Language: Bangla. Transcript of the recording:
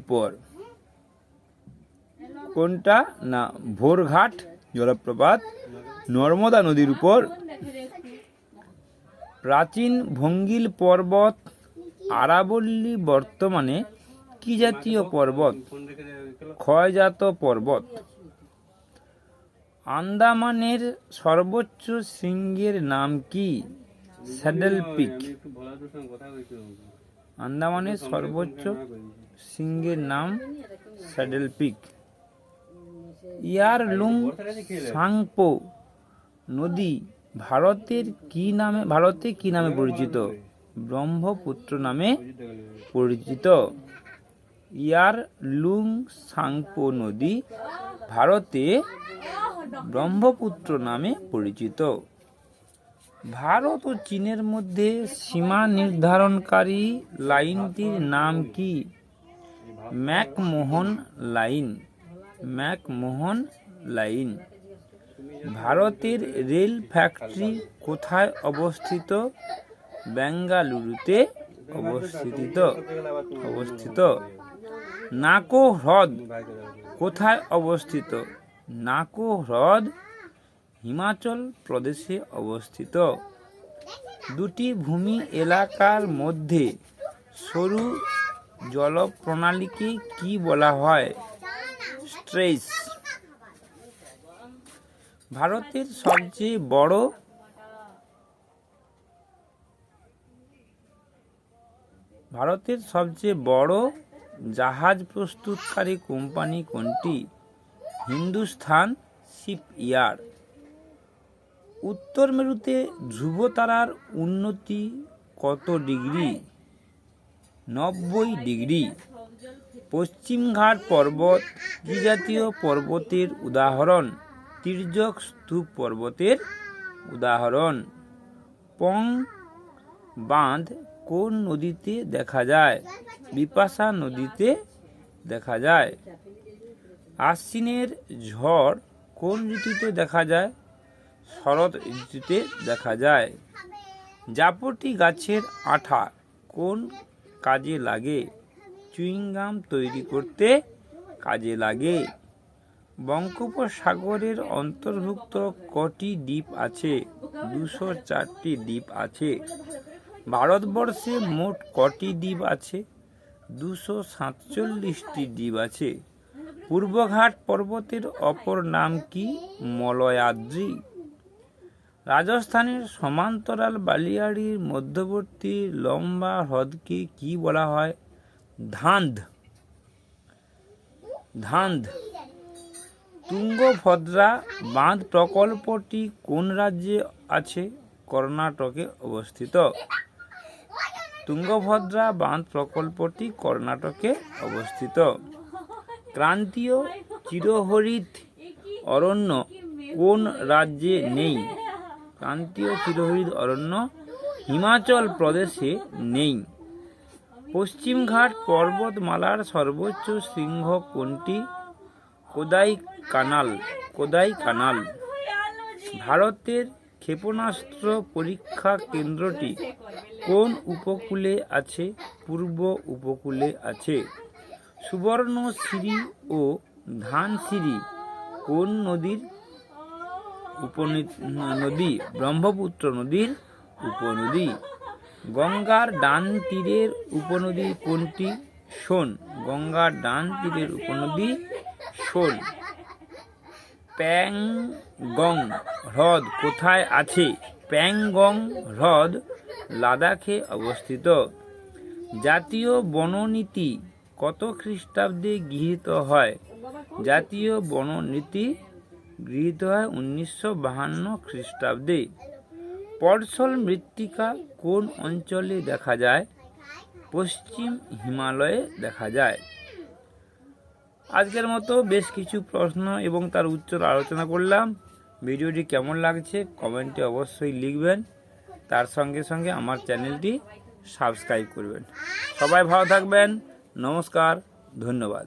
উপর। কোনটা না ভোরঘাট জলপ্রপাত নর্মদা নদীর উপর। প্রাচীন ভঙ্গিল পর্বত আরাবল্লী বর্তমানে কি জাতীয় পর্বত? ক্ষয়জাত পর্বত। আন্দামানের সর্বোচ্চ শৃঙ্গের নাম কি? Saddle pick. আন্দামানের সর্বোচ্চ শৃঙ্গের নাম স্যাডেল পিক। ইয়ারলুং সাংপো নদী ভারতে কি নামে পরিচিত? ব্রহ্মপুত্র নামে পরিচিত। ইয়ারলুং সাংপো নদী ভারতে ব্রহ্মপুত্র নামে পরিচিত। ভারত ও চীনের মধ্যে সীমা নির্ধারণকারী লাইনটির নাম কি? McMahon line. McMahon line. ভারতের রেল ফ্যাক্টরি কোথায় অবস্থিত? বেঙ্গালুরুতে অবস্থিত। নাকো হ্রদ কোথায় অবস্থিত? নাকো হ্রদ হিমাচল প্রদেশে অবস্থিত। দুটি ভূমি এলাকার মধ্যে সরু জলপ্রণালীকে কি বলা হয়? স্ট্রেইটস। ভারতের সবচেয়ে বড় জাহাজ প্রস্তুতকারী কোম্পানি কোনটি? হিন্দুস্তান শিপইয়ার্ড। উত্তর মেরুতে ধ্রুবতারার উন্নতি কত ডিগ্রি? 90 ডিগ্রি। পশ্চিমঘাট পর্বত কি জাতীয় পর্বতের উদাহরণ? তির্যক স্তূপ পর্বতের উদাহরণ। পং বাঁধ কোন নদীতে দেখা যায়? বিপাশা নদীতে দেখা যায়। আশ্বিনের ঝড় কোন ঋতুতে দেখা যায়? শরৎ ঋতুতে দেখা যায়। জাপটি গাছের আঠা কোন কাজে লাগে? চুইংগাম তৈরি করতে কাজে লাগে। বঙ্গোপসাগরের অন্তর্ভুক্ত কটি দ্বীপ আছে? 204টি দ্বীপ আছে। ভারতবর্ষে মোট কটি দ্বীপ আছে? 247টি দ্বীপ আছে। পূর্বঘাট পর্বতের অপর নাম কি? মলয়াদ্রি। রাজস্থানের সমান্তরাল বালিয়াড়ির মধ্যবর্তী লম্বা হ্রদকে কি বলা হয়? ধান্ধ। তুঙ্গভদ্রা বাঁধ প্রকল্পটি কোন রাজ্যে আছে? কর্ণাটকে অবস্থিত। তুঙ্গভদ্রা বাঁধ প্রকল্পটি কর্ণাটকে অবস্থিত। ক্রান্তীয় চিরহরিৎ অরণ্য কোন রাজ্যে নেই? ক্রান্তীয় চিরহরিৎ অরণ্য হিমাচল প্রদেশে নেই। পশ্চিমঘাট পর্বতমালার সর্বোচ্চ শৃঙ্গ কোনটি? কোদাইকানাল। ভারতের ক্ষেপণাস্ত্র পরীক্ষা কেন্দ্রটি কোন উপকূলে আছে? পূর্ব উপকূলে আছে। সুবর্ণশিরি ও ধানসিরি কোন নদীর উপনদী? ব্রহ্মপুত্র নদীর উপনদী। গঙ্গার ডান তীরের উপনদী কোনটি? সোন। গঙ্গার ডান তীরের উপনদী সোন। প্যাংগং হ্রদ কোথায় আছে? প্যাংগং হ্রদ লাদাখে অবস্থিত। জাতীয় বননীতি কত খ্রিস্টাব্দে গৃহীত হয়? জাতীয় বননীতি গৃহীত হয় 1952 খ্রিস্টাব্দে। পর্সল মৃত্তিকা কোন অঞ্চলে দেখা যায়? পশ্চিম হিমালয়ে দেখা যায়। আজকের মতো বেশ কিছু প্রশ্ন এবং তার উত্তর আলোচনা করলাম। ভিডিওটি কেমন লাগছে কমেন্টে অবশ্যই লিখবেন। তার সঙ্গে সঙ্গে আমার চ্যানেলটি সাবস্ক্রাইব করবেন। সবাই ভালো থাকবেন। নমস্কার, ধন্যবাদ।